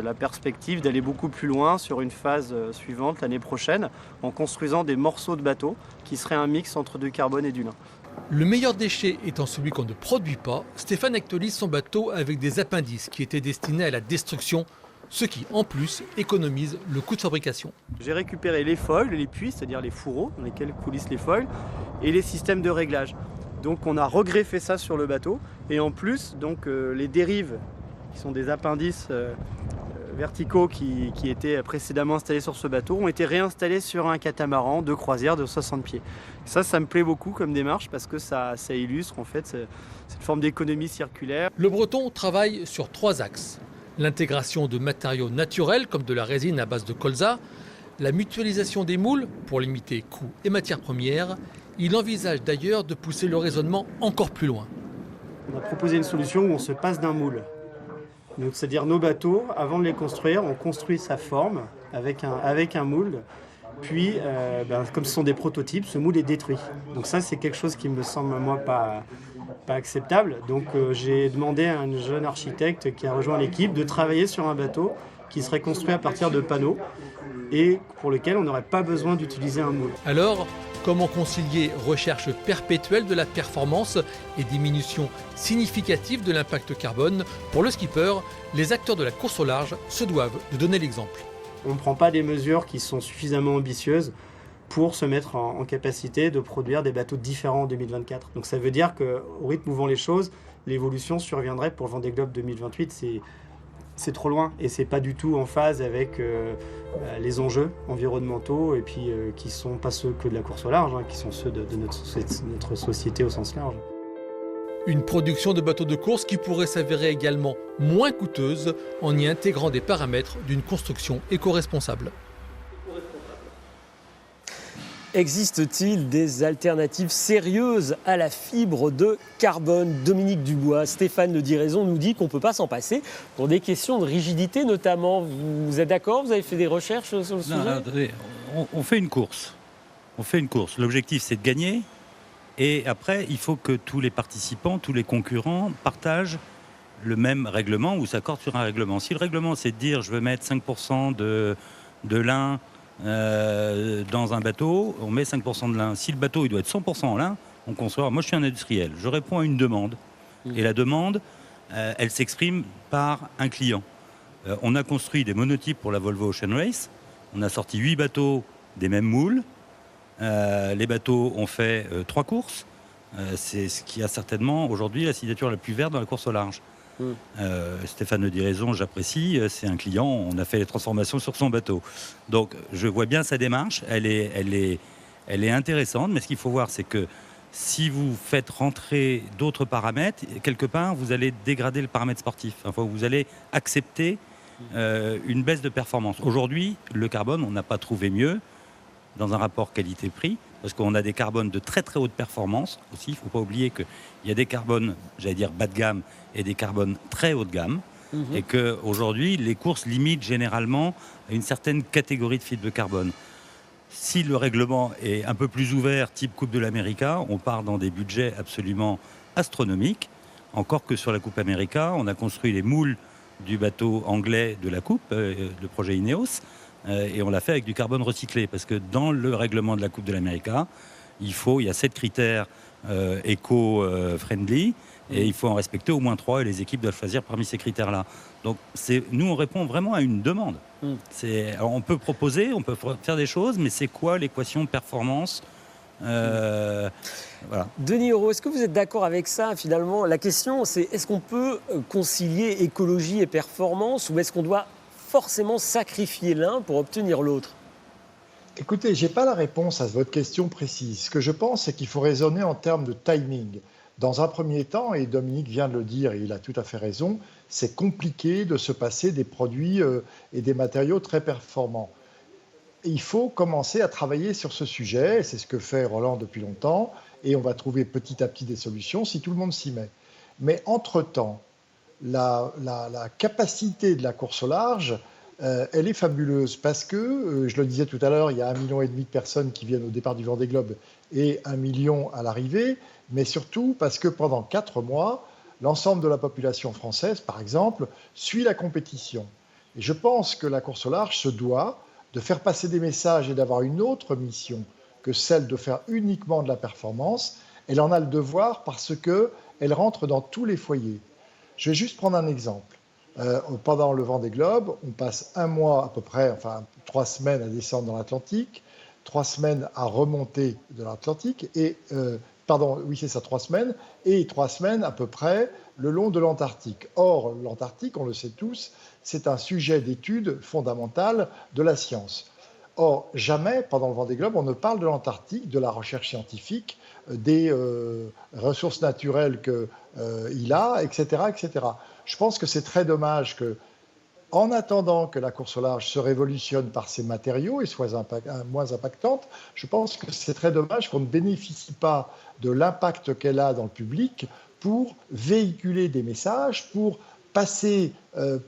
la perspective d'aller beaucoup plus loin sur une phase suivante l'année prochaine, en construisant des morceaux de bateau qui seraient un mix entre du carbone et du lin. Le meilleur déchet étant celui qu'on ne produit pas, Stéphane actualise son bateau avec des appendices qui étaient destinés à la destruction, ce qui, en plus, économise le coût de fabrication. J'ai récupéré les foils, les puits, c'est-à-dire les fourreaux dans lesquels coulissent les foils, et les systèmes de réglage. Donc on a regreffé ça sur le bateau, et en plus, les dérives, qui sont des appendices verticaux qui étaient précédemment installés sur ce bateau, ont été réinstallés sur un catamaran de croisière de 60 pieds. Ça me plaît beaucoup comme démarche parce que ça illustre en fait cette forme d'économie circulaire. Le Breton travaille sur 3 axes. L'intégration de matériaux naturels comme de la résine à base de colza, la mutualisation des moules pour limiter coûts et matières premières. Il envisage d'ailleurs de pousser le raisonnement encore plus loin. On a proposé une solution où on se passe d'un moule. Donc, c'est-à-dire nos bateaux, avant de les construire, on construit sa forme avec un moule. Puis, comme ce sont des prototypes, ce moule est détruit. Donc ça, c'est quelque chose qui me semble, moi, pas acceptable. Donc j'ai demandé à un jeune architecte qui a rejoint l'équipe de travailler sur un bateau qui serait construit à partir de panneaux et pour lequel on n'aurait pas besoin d'utiliser un moule. Alors, comment concilier recherche perpétuelle de la performance et diminution significative de l'impact carbone? Pour le skipper, les acteurs de la course au large se doivent de donner l'exemple. On ne prend pas des mesures qui sont suffisamment ambitieuses pour se mettre en capacité de produire des bateaux différents en 2024. Donc ça veut dire qu'au rythme où vont les choses, l'évolution surviendrait pour le Vendée Globe 2028. C'est trop loin et c'est pas du tout en phase avec les enjeux environnementaux et puis qui sont pas ceux que de la course au large, qui sont ceux de notre société au sens large. Une production de bateaux de course qui pourrait s'avérer également moins coûteuse en y intégrant des paramètres d'une construction éco-responsable. Existe-t-il des alternatives sérieuses à la fibre de carbone? Dominique Dubois, Stéphane Le Diraison nous dit qu'on ne peut pas s'en passer pour des questions de rigidité notamment. Vous êtes d'accord? Vous avez fait des recherches sur le sujet? Non, attendez, on fait une course. L'objectif, c'est de gagner. Et après, il faut que tous les participants, tous les concurrents partagent le même règlement ou s'accordent sur un règlement. Si le règlement, c'est de dire je veux mettre 5% de lin dans un bateau, on met 5% de lin. Si le bateau il doit être 100% en lin, on conçoit. Moi, je suis un industriel. Je réponds à une demande. Et la demande, elle s'exprime par un client. On a construit des monotypes pour la Volvo Ocean Race. On a sorti 8 bateaux des mêmes moules. Les bateaux ont fait 3 courses. C'est ce qui a certainement aujourd'hui la signature la plus verte dans la course au large. Stéphane Le Diraison, j'apprécie, c'est un client, on a fait les transformations sur son bateau. Donc je vois bien sa démarche, elle est intéressante, mais ce qu'il faut voir, c'est que si vous faites rentrer d'autres paramètres, quelque part, vous allez dégrader le paramètre sportif. Enfin, vous allez accepter une baisse de performance. Aujourd'hui, le carbone, on n'a pas trouvé mieux dans un rapport qualité-prix, parce qu'on a des carbones de très très haute performance aussi. Il ne faut pas oublier qu'il y a des carbones, j'allais dire bas de gamme, et des carbones très haut de gamme. Et qu'aujourd'hui, les courses limitent généralement à une certaine catégorie de fibres de carbone. Si le règlement est un peu plus ouvert, type Coupe de l'América, on part dans des budgets absolument astronomiques. Encore que sur la Coupe América, on a construit les moules du bateau anglais de la Coupe, le projet Ineos, et on l'a fait avec du carbone recyclé, parce que dans le règlement de la Coupe de l'América, il y a 7 critères éco-friendly, et il faut en respecter au moins 3, et les équipes doivent choisir parmi ces critères-là. Donc nous, on répond vraiment à une demande. Alors, on peut proposer, on peut faire des choses, mais c'est quoi l'équation performance voilà. Denis Hérault, est-ce que vous êtes d'accord avec ça finalement? La question, c'est est-ce qu'on peut concilier écologie et performance, ou est-ce qu'on doit forcément sacrifier l'un pour obtenir l'autre? Écoutez, je n'ai pas la réponse à votre question précise. Ce que je pense, c'est qu'il faut raisonner en termes de timing. Dans un premier temps, et Dominique vient de le dire et il a tout à fait raison, c'est compliqué de se passer des produits et des matériaux très performants. Il faut commencer à travailler sur ce sujet, c'est ce que fait Roland depuis longtemps, et on va trouver petit à petit des solutions si tout le monde s'y met. Mais entre-temps, la capacité de la course au large, elle est fabuleuse parce que, je le disais tout à l'heure, il y a 1,5 million de personnes qui viennent au départ du Vendée Globe et 1 million à l'arrivée, mais surtout parce que pendant 4 mois, l'ensemble de la population française, par exemple, suit la compétition. Et je pense que la course au large se doit de faire passer des messages et d'avoir une autre mission que celle de faire uniquement de la performance. Elle en a le devoir parce qu'elle rentre dans tous les foyers. Je vais juste prendre un exemple. Pendant le Vendée Globe, on passe 1 mois à peu près, enfin 3 semaines à descendre dans l'Atlantique, 3 semaines à remonter de l'Atlantique, et 3 semaines, et 3 semaines à peu près le long de l'Antarctique. Or, l'Antarctique, on le sait tous, c'est un sujet d'étude fondamental de la science. Or, jamais, pendant le Vendée Globe, on ne parle de l'Antarctique, de la recherche scientifique, des ressources naturelles qu'il a, etc., etc. Je pense que c'est très dommage que, en attendant que la course au large se révolutionne par ses matériaux et soit moins impactante, je pense que c'est très dommage qu'on ne bénéficie pas de l'impact qu'elle a dans le public pour véhiculer des messages, pour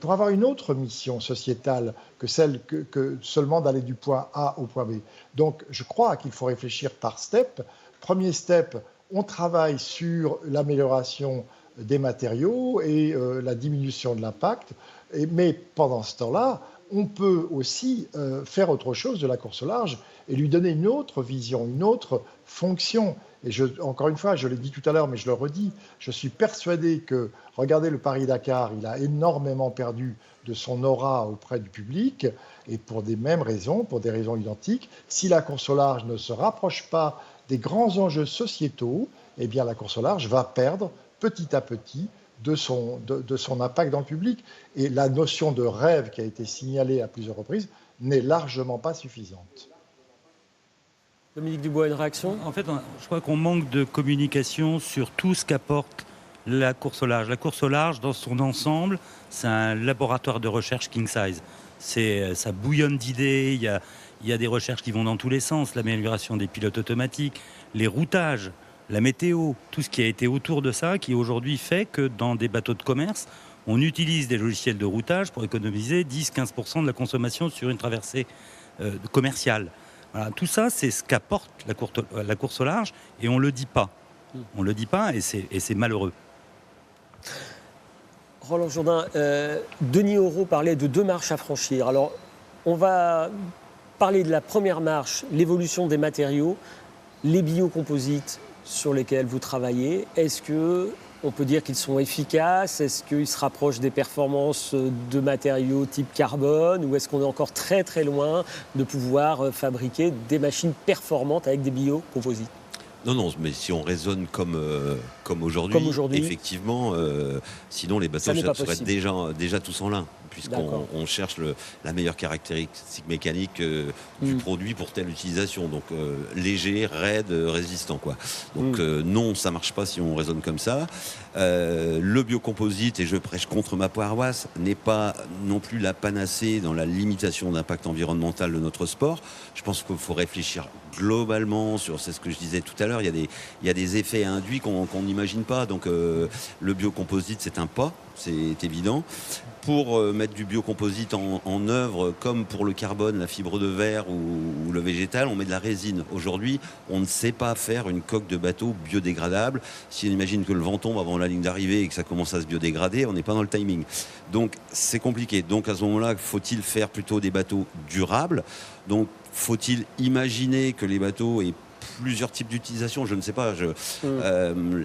avoir une autre mission sociétale que celle que seulement d'aller du point A au point B. Donc je crois qu'il faut réfléchir par step. Premier step, on travaille sur l'amélioration des matériaux et la diminution de l'impact. Mais pendant ce temps-là, on peut aussi faire autre chose de la course au large et lui donner une autre vision, une autre fonction. Et encore une fois, je l'ai dit tout à l'heure, mais je le redis, je suis persuadé que, regardez le Paris-Dakar, il a énormément perdu de son aura auprès du public, et pour des mêmes raisons, pour des raisons identiques. Si la course au large ne se rapproche pas des grands enjeux sociétaux, eh bien la course au large va perdre petit à petit de son impact dans le public. Et la notion de rêve qui a été signalée à plusieurs reprises n'est largement pas suffisante. Dominique Dubois, une réaction ? En fait, je crois qu'on manque de communication sur tout ce qu'apporte la course au large. La course au large, dans son ensemble, c'est un laboratoire de recherche king size. Ça bouillonne d'idées, il y a des recherches qui vont dans tous les sens, l'amélioration des pilotes automatiques, les routages, la météo, tout ce qui a été autour de ça, qui aujourd'hui fait que dans des bateaux de commerce, on utilise des logiciels de routage pour économiser 10-15% de la consommation sur une traversée commerciale. Voilà, tout ça, c'est ce qu'apporte la course au large, et on ne le dit pas. On ne le dit pas, et c'est malheureux. Roland Jourdain, Denis Aureau parlait de 2 marches à franchir. Alors, on va parler de la première marche, l'évolution des matériaux, les biocomposites sur lesquels vous travaillez. Est-ce qu'on peut dire qu'ils sont efficaces ? Est-ce qu'ils se rapprochent des performances de matériaux type carbone ? Ou est-ce qu'on est encore très très loin de pouvoir fabriquer des machines performantes avec des biocomposites ? Non, mais si on raisonne comme aujourd'hui, effectivement, sinon les bateaux seraient déjà tous en lin, puisqu'on cherche la meilleure caractéristique mécanique du produit pour telle utilisation. Donc léger, raide, résistant, quoi. Donc non, ça marche pas si on raisonne comme ça. Le biocomposite, et je prêche contre ma paroisse, n'est pas non plus la panacée dans la limitation d'impact environnemental de notre sport. Je pense qu'il faut réfléchir globalement c'est ce que je disais tout à l'heure, il y a des effets induits qu'on n'imagine pas. Donc le biocomposite, c'est un pas, c'est évident. Pour mettre du biocomposite en œuvre, comme pour le carbone, la fibre de verre ou le végétal, on met de la résine. Aujourd'hui, on ne sait pas faire une coque de bateau biodégradable. Si on imagine que le vent tombe avant la ligne d'arrivée et que ça commence à se biodégrader, on n'est pas dans le timing. Donc c'est compliqué. Donc à ce moment-là, faut-il faire plutôt des bateaux durables ? Donc faut-il imaginer que les bateaux aient plusieurs types d'utilisation, je ne sais pas.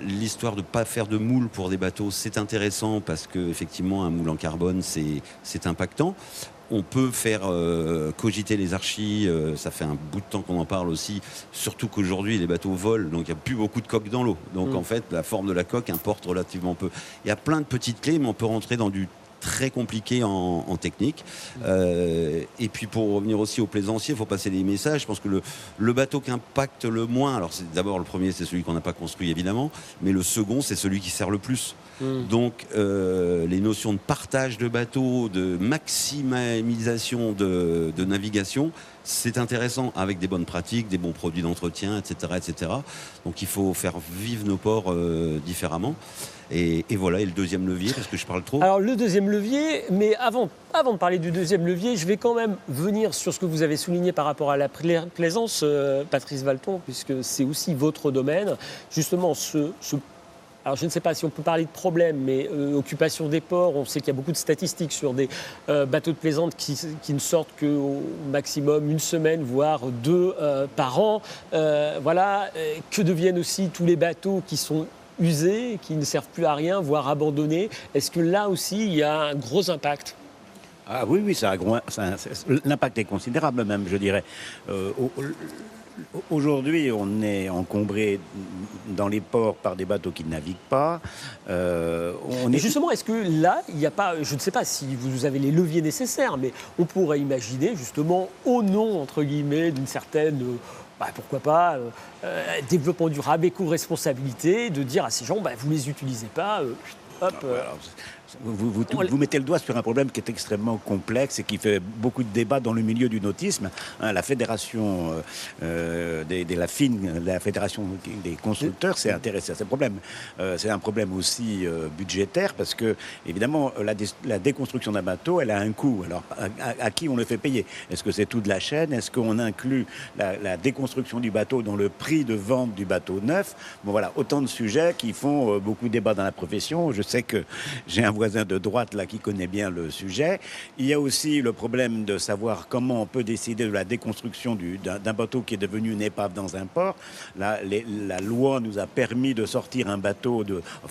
L'histoire de ne pas faire de moule pour des bateaux, c'est intéressant parce qu'effectivement, un moule en carbone, c'est impactant. On peut faire cogiter les archis, ça fait un bout de temps qu'on en parle aussi, surtout qu'aujourd'hui les bateaux volent, donc il n'y a plus beaucoup de coques dans l'eau. Donc en fait, la forme de la coque importe relativement peu. Il y a plein de petites clés, mais on peut rentrer dans du très compliqué en technique. Et puis pour revenir aussi aux plaisanciers, il faut passer des messages. Je pense que le bateau qui impacte le moins, alors c'est d'abord le premier, c'est celui qu'on n'a pas construit évidemment, mais le second, c'est celui qui sert le plus. Donc les notions de partage de bateaux, de maximisation de navigation, c'est intéressant avec des bonnes pratiques, des bons produits d'entretien, etc., etc. Donc il faut faire vivre nos ports différemment. Et voilà, et le deuxième levier, parce que je parle trop. Alors le deuxième levier, mais avant de parler du deuxième levier, je vais quand même venir sur ce que vous avez souligné par rapport à la plaisance, Patrice Valton, puisque c'est aussi votre domaine. Justement, alors je ne sais pas si on peut parler de problème, mais occupation des ports, on sait qu'il y a beaucoup de statistiques sur des bateaux de plaisance qui ne sortent qu'au maximum une semaine, voire 2 par an. Voilà, que deviennent aussi tous les bateaux qui sont usés, qui ne servent plus à rien, voire abandonnés. Est-ce que là aussi, il y a un gros impact ? Ah oui, l'impact est considérable même, je dirais. Aujourd'hui, on est encombré dans les ports par des bateaux qui ne naviguent pas. Justement, est-ce que là, il n'y a pas, je ne sais pas si vous avez les leviers nécessaires, mais on pourrait imaginer justement, au nom, entre guillemets, d'une certaine... pourquoi pas, développement durable, éco-responsabilité, de dire à ces gens, vous ne les utilisez pas, Vous mettez le doigt sur un problème qui est extrêmement complexe et qui fait beaucoup de débats dans le milieu du nautisme. La fédération la fédération des constructeurs s'est intéressée à ce problème. C'est un problème aussi budgétaire parce que, évidemment, la déconstruction d'un bateau, elle a un coût. Alors, à qui on le fait payer ? Est-ce que c'est toute la chaîne ? Est-ce qu'on inclut la déconstruction du bateau dans le prix de vente du bateau neuf ? Bon, voilà, autant de sujets qui font beaucoup de débats dans la profession. Je sais que j'ai un voisin de droite là qui connaît bien le sujet. Il y a aussi le problème de savoir comment on peut décider de la déconstruction d'un bateau qui est devenu une épave dans un port. La loi nous a permis de sortir un bateau,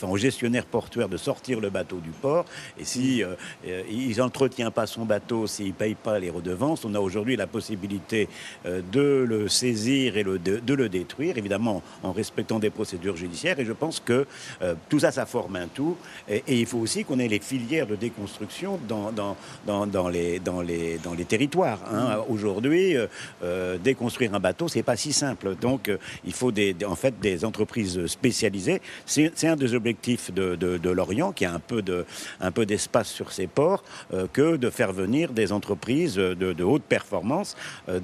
au gestionnaire portuaire de sortir le bateau du port. Et si il n'entretient pas son bateau, s'il ne paye pas les redevances, on a aujourd'hui la possibilité de le saisir et de le détruire, évidemment en respectant des procédures judiciaires. Et je pense que tout ça, ça forme un tout. Et il faut aussi qu'on ait les filières de déconstruction dans les territoires. Aujourd'hui, déconstruire un bateau, c'est pas si simple. Donc, il faut des entreprises spécialisées. C'est un des objectifs de l'Orient, qui a un peu d'espace sur ses ports, que de faire venir des entreprises de haute performance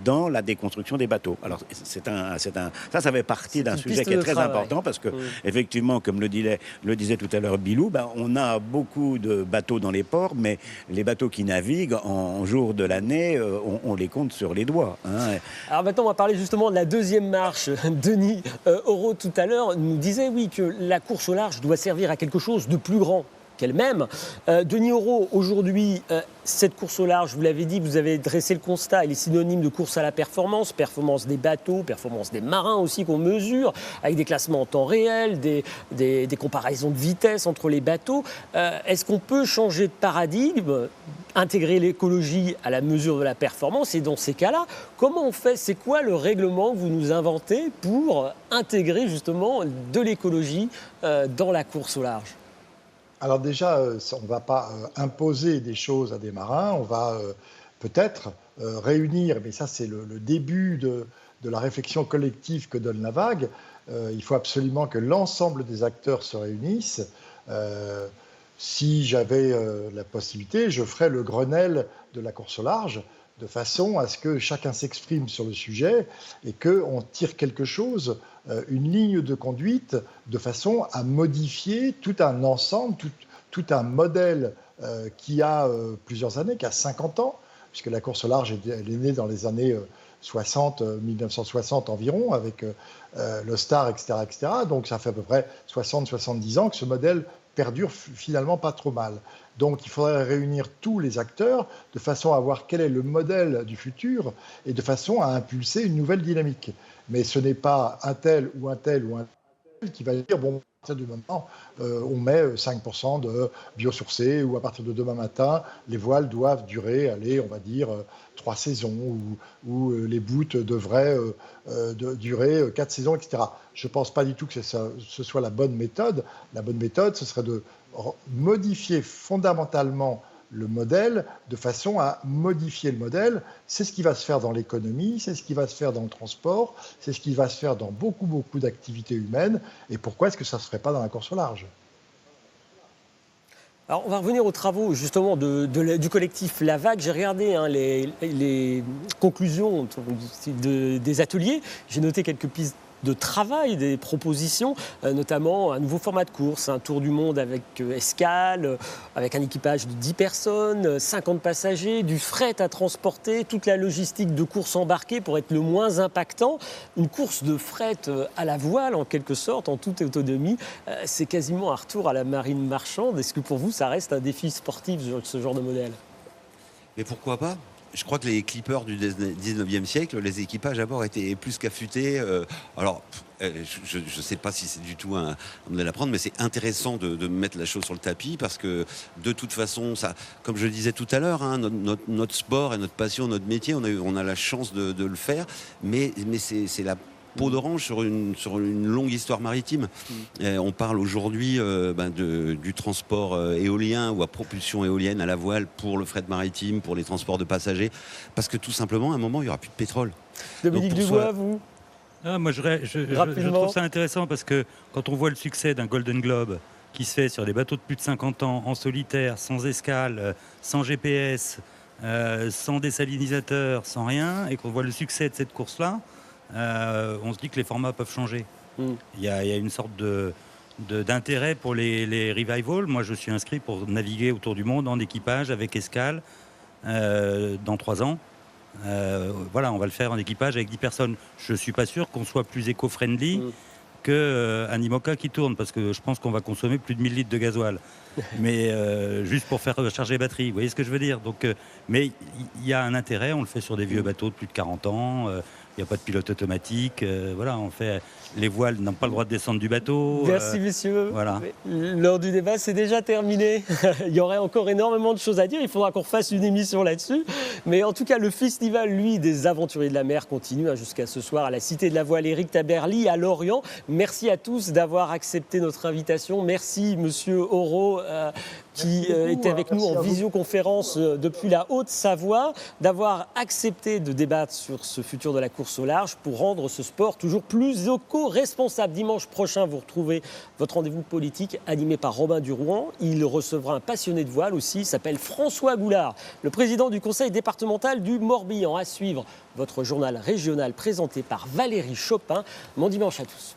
dans la déconstruction des bateaux. Alors, ça fait partie d'un sujet qui est très important parce que, effectivement, comme le disait tout à l'heure Bilou, on a beaucoup de bateaux dans les ports, mais les bateaux qui naviguent en jour de l'année, on les compte sur les doigts. Alors maintenant, on va parler justement de la deuxième marche. Denis Aurault, tout à l'heure, nous disait que la course au large doit servir à quelque chose de plus grand qu'elle-même. Denis Aurault, aujourd'hui, cette course au large, vous l'avez dit, vous avez dressé le constat, elle est synonyme de course à la performance des bateaux, performance des marins aussi qu'on mesure, avec des classements en temps réel, des comparaisons de vitesse entre les bateaux. Est-ce qu'on peut changer de paradigme, intégrer l'écologie à la mesure de la performance ? Et dans ces cas-là, comment on fait ? C'est quoi le règlement que vous nous inventez pour intégrer justement de l'écologie dans la course au large ? Alors déjà, on ne va pas imposer des choses à des marins, on va peut-être réunir, mais ça c'est le début de la réflexion collective que donne la vague. Il faut absolument que l'ensemble des acteurs se réunissent. Si j'avais la possibilité, je ferais le Grenelle de la course au large, de façon à ce que chacun s'exprime sur le sujet et qu'on tire quelque chose, une ligne de conduite, de façon à modifier tout un ensemble, tout un modèle qui a plusieurs années, qui a 50 ans, puisque la course au large, elle est née dans les années 1960 environ, avec le Star, etc., etc. Donc ça fait à peu près 60-70 ans que ce modèle perdure finalement pas trop mal. Donc il faudrait réunir tous les acteurs de façon à voir quel est le modèle du futur et de façon à impulser une nouvelle dynamique. Mais ce n'est pas un tel ou un tel ou un tel qui va dire, bon, à partir du moment on met 5% de biosourcés, ou à partir de demain matin, les voiles doivent durer, on va dire, 3 saisons, ou les boots devraient durer 4 saisons, etc. Je ne pense pas du tout que ce soit la bonne méthode. La bonne méthode, ce serait de modifier fondamentalement le modèle de façon à modifier le modèle. C'est ce qui va se faire dans l'économie, c'est ce qui va se faire dans le transport, c'est ce qui va se faire dans beaucoup d'activités humaines. Et pourquoi est-ce que ça ne se ferait pas dans la course au large ? Alors, on va revenir aux travaux justement du collectif La Vague. J'ai regardé les conclusions des ateliers. J'ai noté quelques pistes de travail, des propositions, notamment un nouveau format de course, un tour du monde avec escale, avec un équipage de 10 personnes, 50 passagers, du fret à transporter, toute la logistique de course embarquée pour être le moins impactant. Une course de fret à la voile, en quelque sorte, en toute autonomie. C'est quasiment un retour à la marine marchande. Est-ce que pour vous, ça reste un défi sportif, ce genre de modèle ? Mais pourquoi pas ? Je crois que les clippers du 19e siècle, les équipages à bord étaient plus qu'affûtés. Je ne sais pas si c'est du tout un modèle à prendre, mais c'est intéressant de mettre la chose sur le tapis parce que de toute façon, ça, comme je le disais tout à l'heure, hein, notre sport et notre passion, notre métier, on a la chance de le faire, mais c'est la peau d'orange sur une longue histoire maritime. On parle aujourd'hui du transport éolien ou à propulsion éolienne à la voile pour le fret maritime, pour les transports de passagers, parce que tout simplement, à un moment, il n'y aura plus de pétrole. Dominique Dubois, vous ? Moi, je trouve ça intéressant parce que quand on voit le succès d'un Golden Globe qui se fait sur des bateaux de plus de 50 ans, en solitaire, sans escale, sans GPS, sans désalinisateur, sans rien, et qu'on voit le succès de cette course-là, on se dit que les formats peuvent changer. Il y a une sorte d'intérêt pour les revivals. Moi, je suis inscrit pour naviguer autour du monde en équipage avec escale dans 3 ans. On va le faire en équipage avec 10 personnes. Je ne suis pas sûr qu'on soit plus éco-friendly qu'un IMOCA qui tourne, parce que je pense qu'on va consommer plus de 1000 litres de gasoil. Mais juste pour faire recharger les batteries, vous voyez ce que je veux dire. Mais il y a un intérêt, on le fait sur des vieux bateaux de plus de 40 ans. Il n'y a pas de pilote automatique. Les voiles n'ont pas le droit de descendre du bateau. Merci messieurs. Voilà. L'heure du débat, c'est déjà terminé. Il y aurait encore énormément de choses à dire. Il faudra qu'on refasse une émission là-dessus. Mais en tout cas, le festival, lui, des aventuriers de la mer continue jusqu'à ce soir à la Cité de la Voile Éric Taberly à Lorient. Merci à tous d'avoir accepté notre invitation. Merci monsieur Auro qui était avec nous en visioconférence depuis la Haute-Savoie, d'avoir accepté de débattre sur ce futur de la course au large pour rendre ce sport toujours plus éco-responsable. Dimanche prochain, vous retrouvez votre rendez-vous politique animé par Robin Durouan. Il recevra un passionné de voile aussi, il s'appelle François Goulard, le président du conseil départemental du Morbihan. À suivre votre journal régional présenté par Valérie Chopin. Bon dimanche à tous.